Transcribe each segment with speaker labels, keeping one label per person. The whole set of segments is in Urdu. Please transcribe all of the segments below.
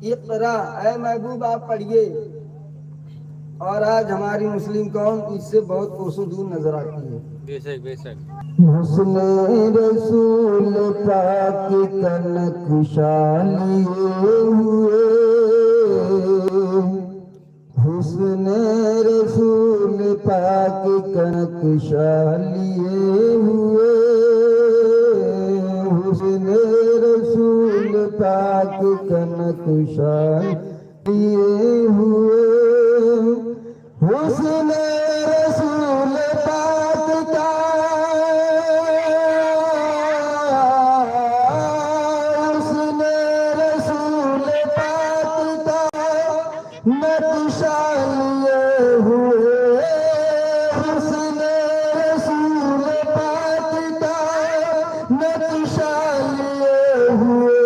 Speaker 1: اقرا اے محبوب آپ پڑھیے، اور آج ہماری مسلم قوم اس سے بہت کوسوں دور نظر آتی ہے۔
Speaker 2: بے شک بے شک۔
Speaker 3: حسن رسول پاک کنکشا لیے ہوئے، حسن رسول پاک کنکشا لیے ہوئے، حسن رسول پاک کنکشا لیے ہوئے، حسن رسول پاک کا حسن رسول پاک کا نقشہ لیے ہوئے، حسن رسول پاک کا نقشہ لیے ہوئے،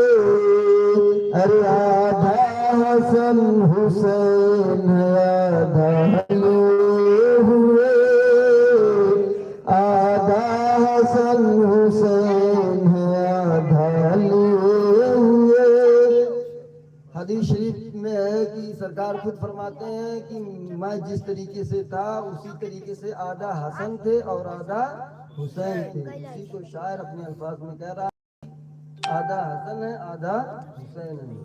Speaker 3: ارے آدھا حسن حسین آدھا لیے ہوئے، آدھا حسن حسین آدھا لیے ہوئے۔
Speaker 1: حدیث شریف میں ہے کہ سرکار خود فرماتے ہیں کہ میں جس طریقے سے تھا اسی طریقے سے آدھا حسن تھے اور آدھا حسین تھے۔ اسی کو شاعر اپنے الفاظ میں کہہ رہا ہے، آدھا حسن ہے آدھا حسین ہے۔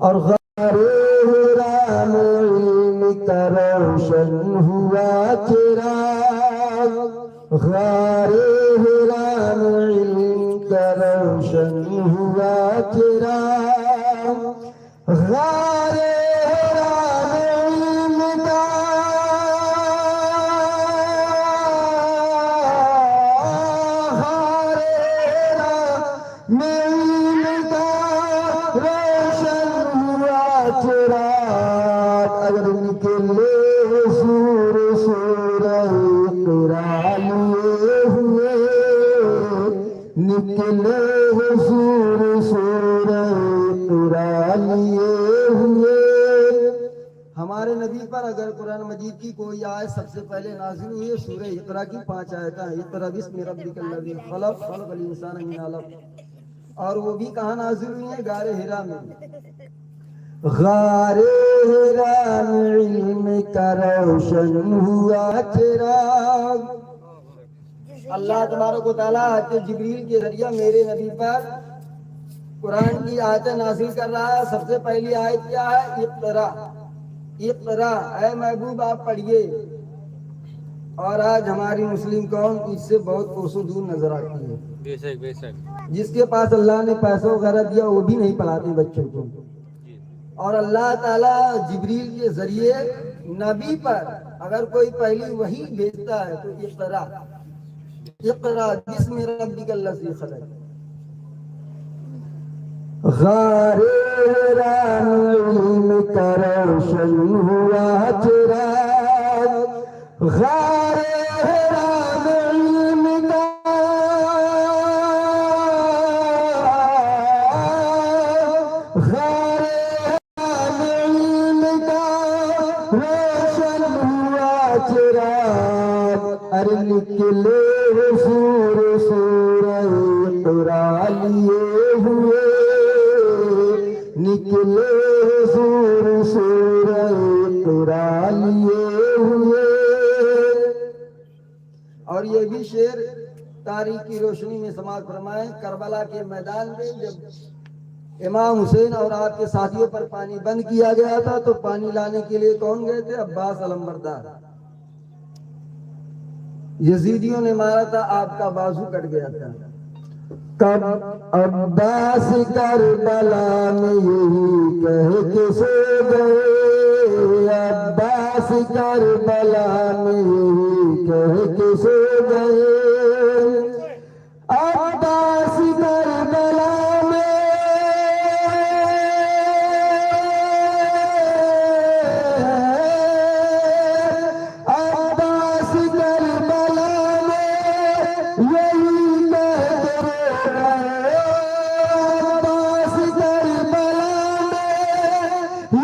Speaker 3: اور غار ہرا میں علم کا روشن ہوا چراغ، غار ہرا میں علم کا روشن ہوا چراغ، غار ہرا میں علم کا غار ہرا میں علم کا روشن ہوا چراغ، اگر نکلے سور سورہ اقرا لیے ہوئے، نکلے سور سورہ اقرا لیے ہوئے۔
Speaker 1: ہمارے نبی پر اگر قرآن مجید کی کوئی آیت سب سے پہلے نازل ہوئی ہے سورہ اقرا کی 5 آیتیں ہیں، اقرا بسم ربک الذی خلق خلق الانسان من علق، اور وہ بھی کہاں نازل ہوئی ہیں؟ غار ہرا میں۔
Speaker 3: غار ہرا میں علم کا روشن ہوا چراغ،
Speaker 1: اللہ تبارک و تعالیٰ آیت جبریل کے ذریعہ میرے نبی پر قرآن کی آیتیں نازل کر رہا ہے۔ سب سے پہلی آیت کیا ہے؟ اقرا، اقرا اے محبوب آپ پڑھیے، اور آج ہماری مسلم قوم اس سے بہت کوسوں دور نظر آتی ہے۔
Speaker 2: بے شک بے شک۔
Speaker 1: جس کے پاس اللہ نے پیسہ وغیرہ دیا وہ بھی نہیں پڑھاتے بچوں کو، اور اللہ تعالیٰ جبریل کے ذریعے نبی پر اگر کوئی پہلی وحی بھیجتا ہے تو اقرا، اقرا بسم ربک الذی خلق۔
Speaker 3: غار ہرا میں علم کا روشن ہوا چراغ، غار ہرا میں علم کا غار ہرا میں علم کا روشن ہوا چراغ، ارے نکلے سور سورہ اقرا لیے ہوئے، نکلے سور سورہ اقرا لیے ہوئے۔
Speaker 1: اور یہ بھی شعر تاریخ کی روشنی میں سماعت فرمائیں، کربلا کے میدان میں جب امام حسین اور آپ کے ساتھیوں پر پانی بند کیا گیا تھا تو پانی لانے کے لیے کون گئے تھے؟ عباس علمبردار۔ یزیدیوں نے مارا تھا، آپ کا بازو کٹ گیا تھا۔
Speaker 3: کب عباس کربلا میں یہی کہہ کے سو گئے، عباس کربلا میں یہی کہہ کے سو گئے، عباس کربلا میں عباس کربلا میں یہی کہہ عباس کربلا میں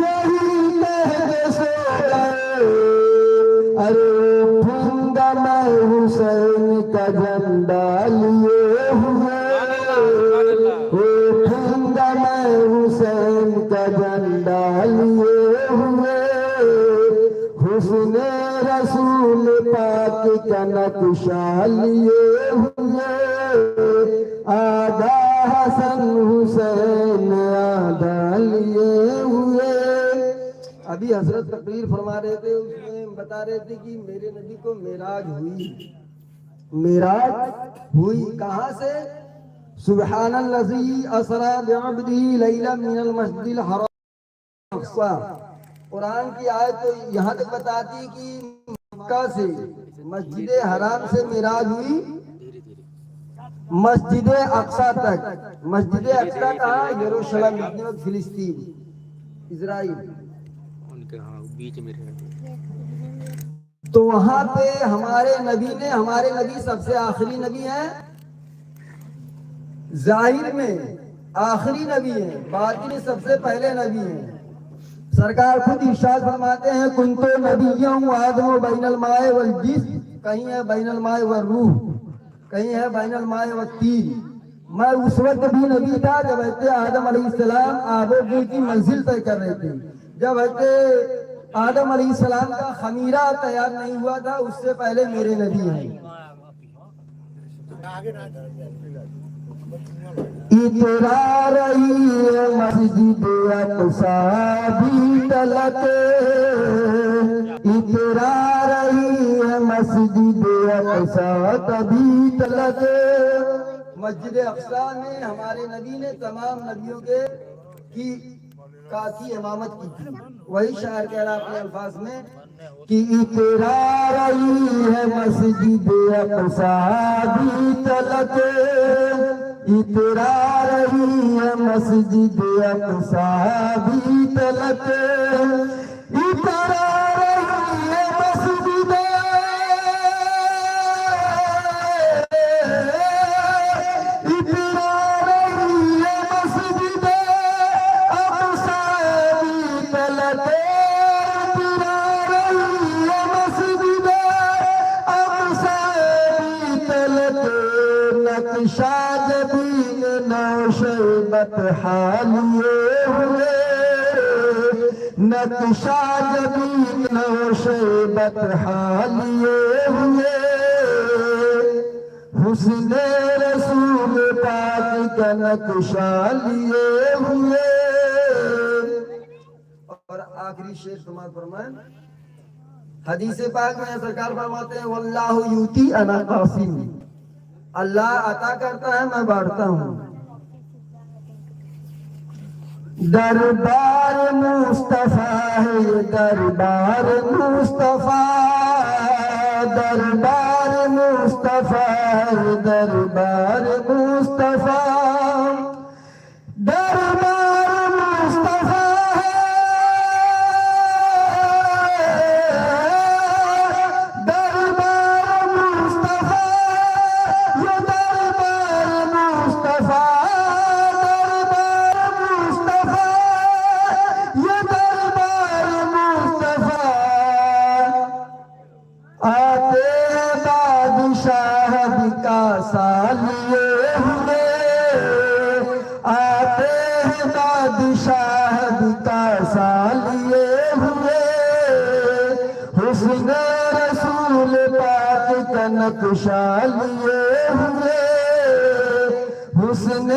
Speaker 3: یہی کہہ کے سو گئے، ارے اٹھوں گا میں حسین کا جھنڈا لیے ہوئے، اٹھوں گا میں حسین حسین کا جھنڈا لیے ہوئے حسن رسول پاک کا نقشہ لیے ہوئے آدھا حسن حسین آدھا لیے ہوئے. ابھی حضرت تقریر فرما رہے تھے، اس میں بتا رہے تھے کہ میرے نبی کو معراج ہوئی کہاں سے؟ سبحان الذی اسری بعبدہ لیلا من المسجد الحرام الاقصی. قرآن کی آیت تو یہاں تک بتاتی کہ مکہ سے مسجد حرام سے معراج ہوئی مسجد اقصی تک. مسجد اقصی کہاں؟ یروشلم، اس وقت فلسطین، اسرائیل. تو وہاں پہ ہمارے نبی سب سے آخری نبی ہیں، ظاہر میں آخری نبی ہیں، باطن میں سب سے پہلے نبی ہیں. سرکار خود ارشاد فرماتے ہیں کنتو نبیًا وآدم بین الماء والجسم، کہیں ہے بین الماء والروح، کہیں ہے بین الماء والطین. میں اس وقت بھی نبی تھا جب حضرت آدم علیہ السلام آب و گل کی منزل طے کر رہے تھے. جب حضرت آدم علیہ السلام کا خمیرہ تیار نہیں ہوا تھا، اس سے پہلے میرے نبی ہیں. اترا رہی ہے مسجد اقصی بھی تلتے، اترا رہی ہے مسجد اقصی تبھی تلتے. مسجد اقصی میں ہمارے نبی نے تمام نبیوں کی امامت کی تھی. وہی شاعر کہہ رہا اپنے الفاظ میں کہ اترا رہی ہے مسجد اقصی بھی تلتے، اترا رہی ہے مسجد اقصی بھی تلتے، اترا رہی ہے مسجد حالیے ہوئے نقشہ جبین و شیبت حالیے ہوئے حسن رسول پاک کا نقشہ لیے ہوئے. اور آخری شعر سماعت فرمائیں. حدیث پاک میں سرکار فرماتے ہیں واللہ یوتی انا قاسم، اللہ عطا کرتا ہے میں بانٹتا ہوں. دربار مصطفیٰ ہے دربار مصطفیٰ، دربار مصطفیٰ ہے دربار مصطفیٰ، دربار مصطفیٰ ہے دربار مصطفیٰ، یہ دربار مصطفیٰ، سالیے ہوئے آتے ہیں بادشاہ کا سالیے ہوئے حسن رسول پاک کا نقشہ لیے ہوئے حسن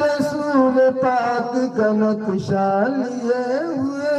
Speaker 3: رسول پاک کا نقشہ لیے ہوئے.